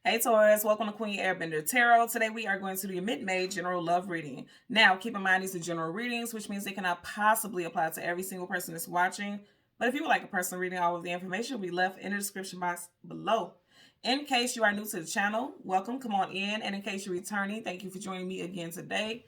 Hey Taurus, welcome to Queen Airbender Tarot. Today we are going to do a mid-May general love reading. Now, keep in mind these are general readings, which means they cannot possibly apply to every single person that's watching. But if you would like a personal reading, all of the information will be left in the description box below. In case you are new to the channel, welcome, come on in. And in case you're returning, thank you for joining me again today.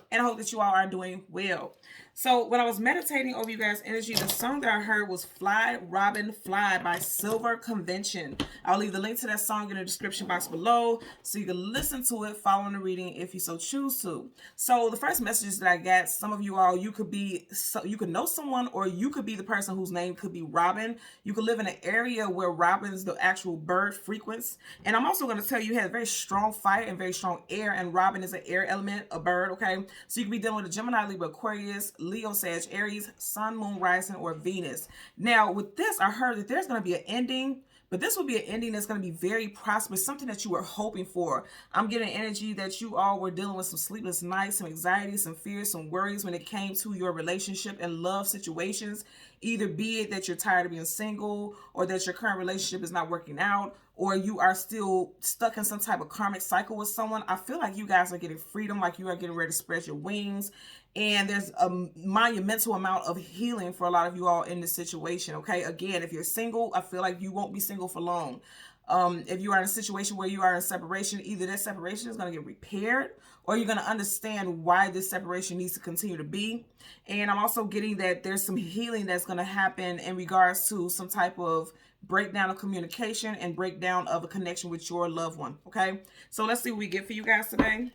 And I hope that you all are doing well. So when I was meditating over you guys' energy, the song that I heard was Fly, Robin, Fly by Silver Convention. I'll leave the link to that song in the description box below so you can listen to it following the reading if you so choose to. So the first message that I got, some of you all, you could know someone, or you could be the person whose name could be Robin. You could live in an area where Robin is the actual bird frequency. And I'm also going to tell you, you have very strong fire and very strong air, and Robin is an air element, a bird, okay? So you could be dealing with a Gemini, Libra, Aquarius, Leo, Sag, Aries, Sun, Moon, Rising, or Venus. Now, with this, I heard that there's going to be an ending, but this will be an ending that's going to be very prosperous, something that you were hoping for. I'm getting energy that you all were dealing with some sleepless nights, some anxiety, some fears, some worries when it came to your relationship and love situations. Either be it that you're tired of being single, or that your current relationship is not working out, or you are still stuck in some type of karmic cycle with someone. I feel like you guys are getting freedom, like you are getting ready to spread your wings. And there's a monumental amount of healing for a lot of you all in this situation, okay? Again, if you're single, I feel like you won't be single for long. If you are in a situation where you are in separation, either that separation is going to get repaired, or you're going to understand why this separation needs to continue to be. And I'm also getting that there's some healing that's going to happen in regards to some type of breakdown of communication and breakdown of a connection with your loved one, okay? So let's see what we get for you guys today.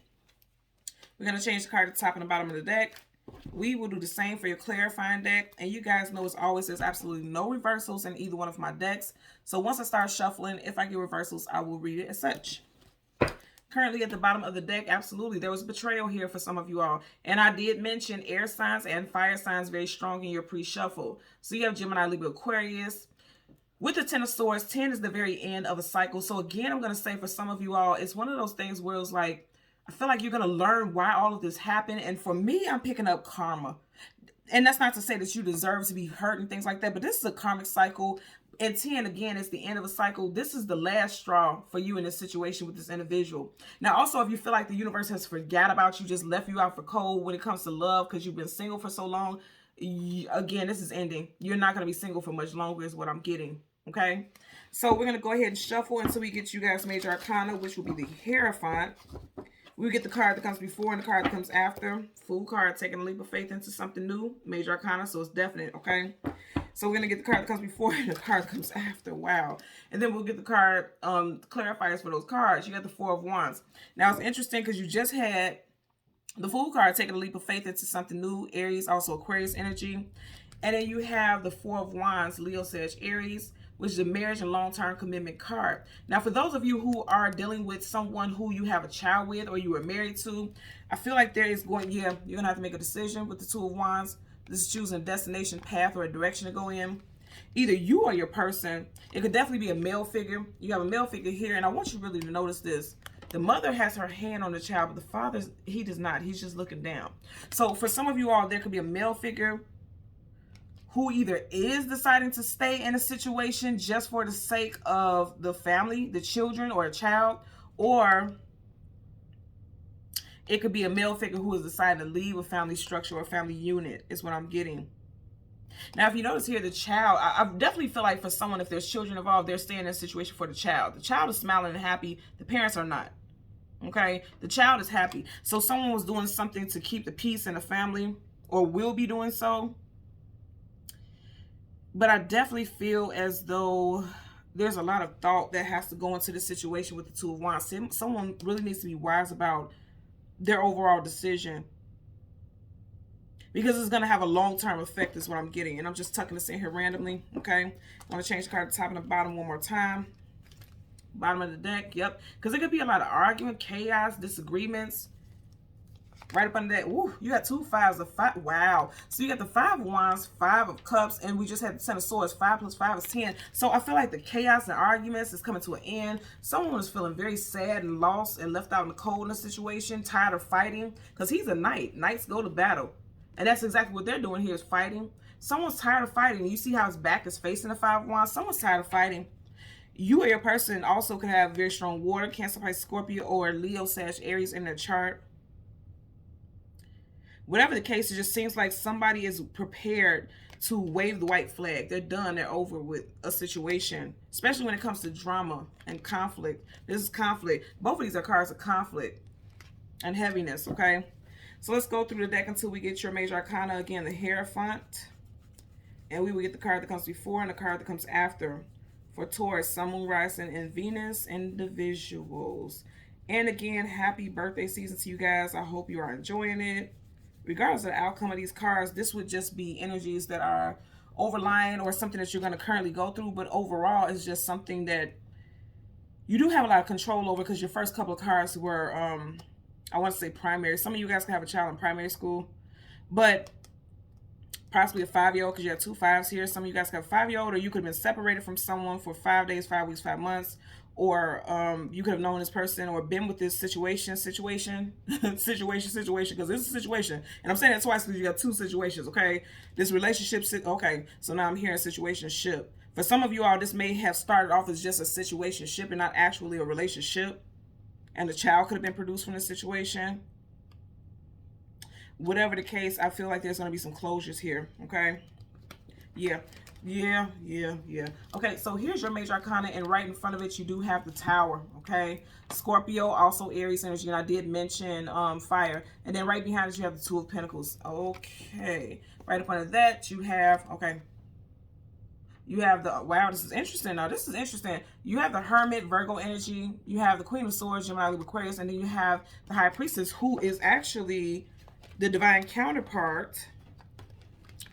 We're going to change the card at the top and the bottom of the deck. We will do the same for your clarifying deck. And you guys know, as always, there's absolutely no reversals in either one of my decks. So once I start shuffling, if I get reversals, I will read it as such. Currently at the bottom of the deck, absolutely, there was betrayal here for some of you all. And I did mention air signs and fire signs very strong in your pre-shuffle. So you have Gemini, Libra, Aquarius. With the 10 of Swords, 10 is the very end of a cycle. So again, I'm going to say for some of you all, it's one of those things where it's like, I feel like you're going to learn why all of this happened. And for me, I'm picking up karma. And that's not to say that you deserve to be hurt and things like that, but this is a karmic cycle. And 10, again, is the end of a cycle. This is the last straw for you in this situation with this individual. Now, also, if you feel like the universe has forgot about you, just left you out for cold when it comes to love because you've been single for so long, again, this is ending. You're not going to be single for much longer is what I'm getting, okay? So we're going to go ahead and shuffle until we get you guys Major Arcana, which will be the Hierophant. We get the card that comes before and the card that comes after. Fool card, taking a leap of faith into something new. Major Arcana, so it's definite, okay? So we're going to get the card that comes before and the card that comes after. Wow. And then we'll get the card clarifiers for those cards. You got the Four of Wands. Now, it's interesting because you just had the Fool card, taking a leap of faith into something new. Aries, also Aquarius energy. And then you have the Four of Wands, Leo, Sag, Aries, which is a marriage and long-term commitment card. Now, for those of you who are dealing with someone who you have a child with or you were married to, I feel like there is going, you're going to have to make a decision with the Two of Wands. This is choosing a destination, path, or a direction to go in. Either you or your person. It could definitely be a male figure. You have a male figure here, and I want you really to notice this. The mother has her hand on the child, but the father, he does not. He's just looking down. So for some of you all, there could be a male figure who either is deciding to stay in a situation just for the sake of the family, the children, or a child, or it could be a male figure who is deciding to leave a family structure or a family unit, is what I'm getting. Now, if you notice here, the child, I definitely feel like for someone, if there's children involved, they're staying in a situation for the child. The child is smiling and happy. The parents are not. Okay? The child is happy. So someone was doing something to keep the peace in the family, or will be doing so. But I definitely feel as though there's a lot of thought that has to go into this situation with the Two of Wands. Someone really needs to be wise about their overall decision, because it's going to have a long-term effect is what I'm getting. And I'm just tucking this in here randomly, okay? I'm going to change the card at the top and the bottom one more time. Bottom of the deck, yep. Because it could be a lot of argument, chaos, disagreements. Right up under that, ooh, you got two fives of five. Wow. So you got the Five of Wands, Five of Cups, and we just had the Ten of Swords. 5 plus 5 is 10. So I feel like the chaos and arguments is coming to an end. Someone is feeling very sad and lost and left out in the cold in a situation, tired of fighting. Because he's a knight. Knights go to battle. And that's exactly what they're doing here, is fighting. Someone's tired of fighting. You see how his back is facing the Five of Wands? Someone's tired of fighting. You or your person also could have very strong water, Cancer, Pisces, Scorpio, or Leo, Sag, Aries in their chart. Whatever the case, it just seems like somebody is prepared to wave the white flag. They're done. They're over with a situation, especially when it comes to drama and conflict. This is conflict. Both of these are cards of conflict and heaviness, okay? So let's go through the deck until we get your major arcana. Again, the Hierophant. And we will get the card that comes before and the card that comes after for Taurus, Sun, Moon, Rising, and Venus individuals. And again, happy birthday season to you guys. I hope you are enjoying it. Regardless of the outcome of these cards, this would just be energies that are overlying or something that you're going to currently go through. But overall, it's just something that you do have a lot of control over, because your first couple of cards were, I want to say primary. Some of you guys can have a child in primary school, but possibly a 5-year-old, because you have 2 5s here. Some of you guys have a 5-year-old, or you could have been separated from someone for 5 days, 5 weeks, 5 months. Or you could have known this person or been with this situation, because this is a situation. And I'm saying that twice because you got 2 situations, okay? This relationship, okay, so now I'm hearing situationship. For some of you all, this may have started off as just a situationship and not actually a relationship. And the child could have been produced from this situation. Whatever the case, I feel like there's going to be some closures here, okay? Yeah. Okay, so here's your major arcana, and right in front of it, you do have the Tower, okay? Scorpio, also Aries energy, and I did mention fire. And then right behind it, you have the Two of Pentacles. Okay. Right in front of that, you have, okay, you have the, wow, this is interesting. Now, this is interesting. You have the Hermit, Virgo energy. You have the Queen of Swords, Gemini, Libra, Aquarius, and then you have the High Priestess, who is actually the divine counterpart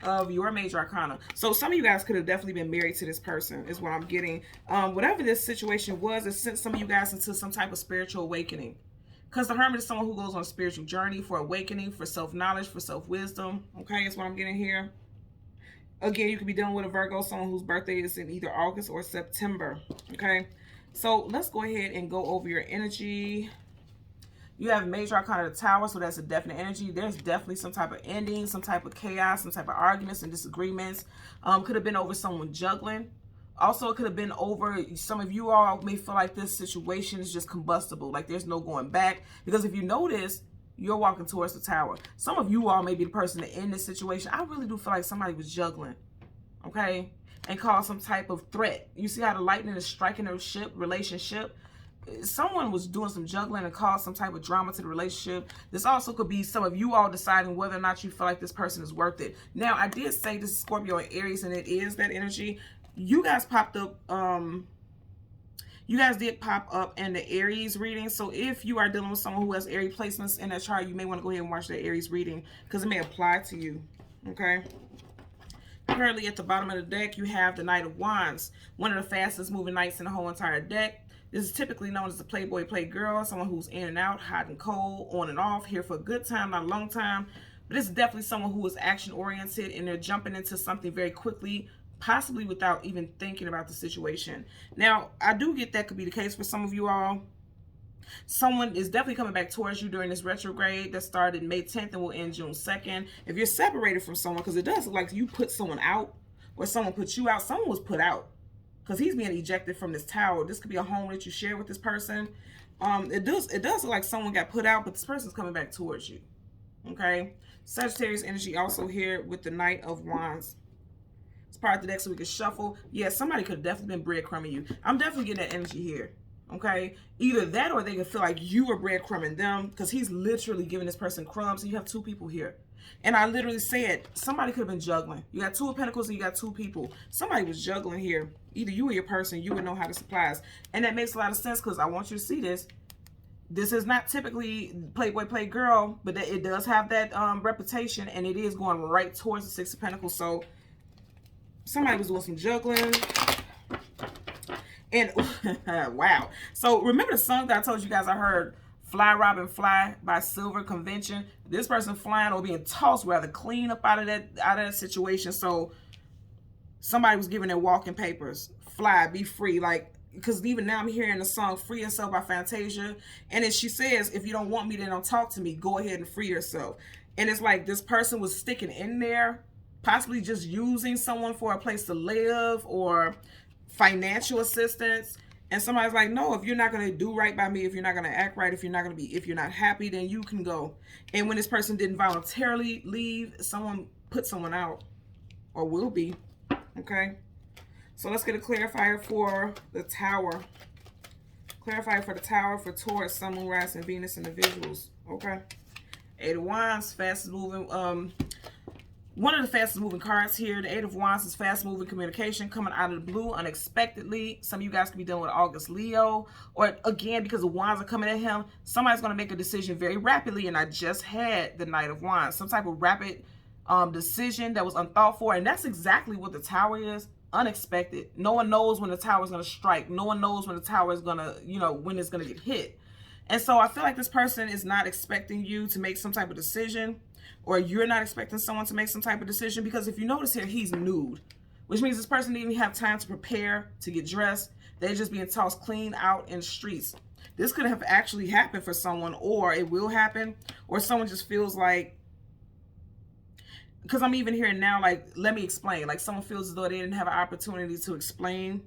of your major arcana. So some of you guys could have definitely been married to this person, is what I'm getting. Whatever this situation was, it sent some of you guys into some type of spiritual awakening, because the Hermit is someone who goes on a spiritual journey for awakening, for self-knowledge, for self-wisdom. Okay, that's what I'm getting here. Again, you could be dealing with a Virgo, someone whose birthday is in either August or September. Okay, so let's go ahead and go over your energy. You have major arcana of the Tower, so that's a definite energy. There's definitely some type of ending, some type of chaos, some type of arguments and disagreements. Could have been over someone juggling. Also, it could have been over, some of you all may feel like this situation is just combustible, like there's no going back. Because if you notice, you're walking towards the Tower. Some of you all may be the person to end this situation. I really do feel like somebody was juggling, okay, and caused some type of threat. You see how the lightning is striking a relationship? Someone was doing some juggling and caused some type of drama to the relationship. This also could be some of you all deciding whether or not you feel like this person is worth it. Now, I did say this is Scorpio and Aries, and it is that energy. You guys popped up, you guys did pop up in the Aries reading. So if you are dealing with someone who has Aries placements in their chart, you may want to go ahead and watch that Aries reading, because it may apply to you, okay? Currently at the bottom of the deck, you have the Knight of Wands, one of the fastest moving knights in the whole entire deck. This is typically known as the playboy, playgirl, someone who's in and out, hot and cold, on and off, here for a good time, not a long time. But this is definitely someone who is action-oriented, and they're jumping into something very quickly, possibly without even thinking about the situation. Now, I do get that could be the case for some of you all. Someone is definitely coming back towards you during this retrograde that started May 10th and will end June 2nd. If you're separated from someone, because it does look like you put someone out, or someone put you out, someone was put out, because he's being ejected from this Tower. This could be a home that you share with this person. It does look like someone got put out, but this person's coming back towards you. Okay. Sagittarius energy also here with the Knight of Wands. It's part of the deck so we can shuffle. Yeah, somebody could have definitely been breadcrumbing you. I'm definitely getting that energy here. Okay. Either that, or they can feel like you were breadcrumbing them, because he's literally giving this person crumbs. And you have 2 people here. And I literally said somebody could have been juggling. You got 2 of Pentacles and you got 2 people. Somebody was juggling here. Either you or your person, you would know how to supplies. And that makes a lot of sense, because I want you to see this. This is not typically playboy, playgirl, but it does have that reputation, and it is going right towards the 6 of Pentacles. So somebody was doing some juggling. And wow. So remember the song that I told you guys I heard, Fly Robin Fly by Silver Convention? This person flying or being tossed rather clean up out of that situation. So somebody was giving their walking papers. Fly, be free. Like, because even now I'm hearing the song Free Yourself by Fantasia. And then she says, if you don't want me, then don't talk to me. Go ahead and free yourself. And it's like this person was sticking in there, possibly just using someone for a place to live, or financial assistance. And somebody's like, no, if you're not going to do right by me, if you're not going to act right, if you're not happy, then you can go. And when this person didn't voluntarily leave, someone put someone out, or will be. Okay. So let's get a clarifier for the Tower. Clarifier for the Tower for Taurus, Sun, Moon, Rising, and Venus individuals. Okay. Eight of Wands, fastest moving. One of the fastest moving cards here. The Eight of Wands is fast moving communication coming out of the blue unexpectedly. Some of you guys could be dealing with August Leo, or again, because the Wands are coming at him, somebody's going to make a decision very rapidly. And I just had the Knight of Wands, some type of rapid decision that was unthought for. And that's exactly what the Tower is. Unexpected. No one knows when the Tower is going to strike. No one knows when the Tower is going to, when it's going to get hit. And so I feel like this person is not expecting you to make some type of decision, or you're not expecting someone to make some type of decision, because if you notice here, he's nude, which means this person didn't even have time to prepare, to get dressed. They're just being tossed clean out in the streets. This could have actually happened for someone, or it will happen, or someone just feels like, because I'm even hearing now, like, let me explain. Like, someone feels as though they didn't have an opportunity to explain.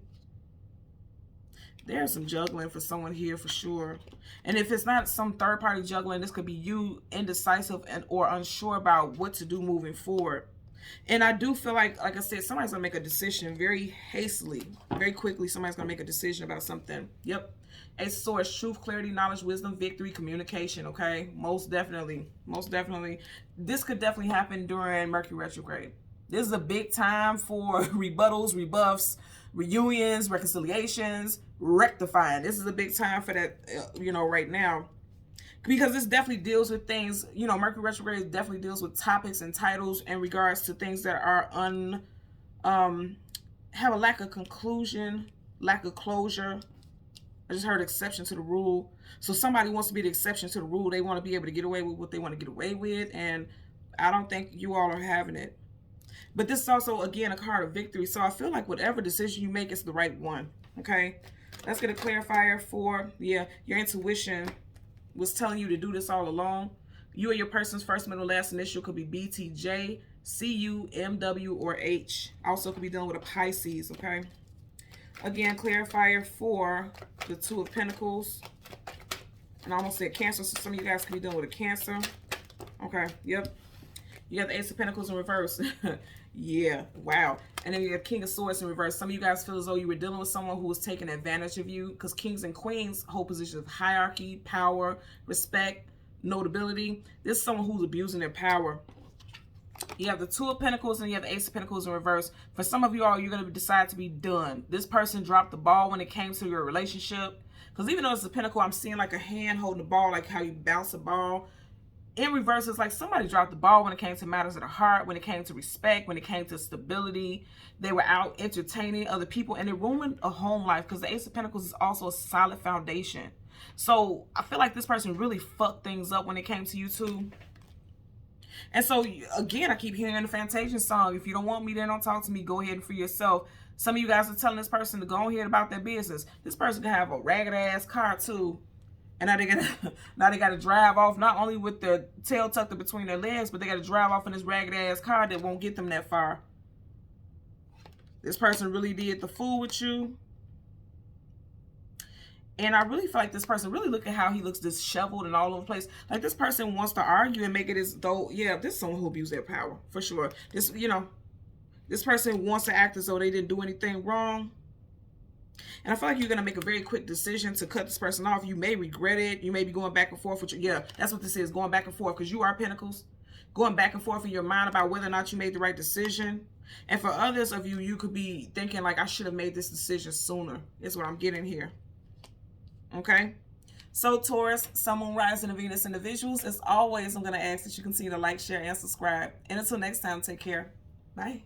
There's some juggling for someone here for sure. And if it's not some third-party juggling, this could be you indecisive or unsure about what to do moving forward. And I do feel like I said, somebody's going to make a decision very hastily, very quickly. Somebody's going to make a decision about something. Yep. Ace of Swords, truth, clarity, knowledge, wisdom, victory, communication, okay? Most definitely. Most definitely. This could definitely happen during Mercury retrograde. This is a big time for rebuttals, rebuffs, reunions, reconciliations, rectifying. This is a big time for that, right now. Because this definitely deals with things, Mercury retrograde definitely deals with topics and titles in regards to things that are have a lack of conclusion, lack of closure. I just heard exception to the rule. So somebody wants to be the exception to the rule. They want to be able to get away with what they want to get away with. And I don't think you all are having it. But this is also, again, a card of victory. So I feel like whatever decision you make is the right one. Okay. Let's get a clarifier for, your intuition was telling you to do this all along. You or your person's first, middle, last initial could be B, T, J, C, U, M, W, or H. Also could be dealing with a Pisces, okay? Again, clarifier for the Two of Pentacles. And I almost said Cancer, so some of you guys could be dealing with a Cancer. Okay, yep. You got the Ace of Pentacles in reverse. Yeah, wow. And then you have King of Swords in reverse. Some of you guys feel as though you were dealing with someone who was taking advantage of you, because kings and queens hold positions of hierarchy, power, respect, notability. This is someone who's abusing their power. You have the Two of Pentacles and you have the Ace of Pentacles in reverse. For some of you all, you're going to decide to be done. This person dropped the ball when it came to your relationship. Because even though it's a pentacle, I'm seeing like a hand holding the ball, like how you bounce a ball. In reverse, it's like somebody dropped the ball when it came to matters of the heart, when it came to respect, when it came to stability. They were out entertaining other people, and it ruined a home life, because the Ace of Pentacles is also a solid foundation. So I feel like this person really fucked things up when it came to you too. And so, again, I keep hearing the Fantasia song. If you don't want me, then don't talk to me. Go ahead and free yourself. Some of you guys are telling this person to go ahead about their business. This person can have a ragged-ass car too. And now they gotta drive off, not only with their tail tucked in between their legs, but they gotta drive off in this ragged ass car that won't get them that far. This person really did the fool with you. And I really feel like this person, really look at how he looks disheveled and all over the place. Like this person wants to argue and make it as though, yeah, this is someone who abused their power, for sure. This, this person wants to act as though they didn't do anything wrong. And I feel like you're going to make a very quick decision to cut this person off. You may regret it. You may be going back and forth with yeah, that's what this is, going back and forth, because you are Pentacles. Going back and forth in your mind about whether or not you made the right decision. And for others of you, you could be thinking like, I should have made this decision sooner. Is what I'm getting here. Okay? So Taurus, Sun, Moon, Rising, and Venus individuals, as always, I'm going to ask that you continue to like, share, and subscribe. And until next time, take care. Bye.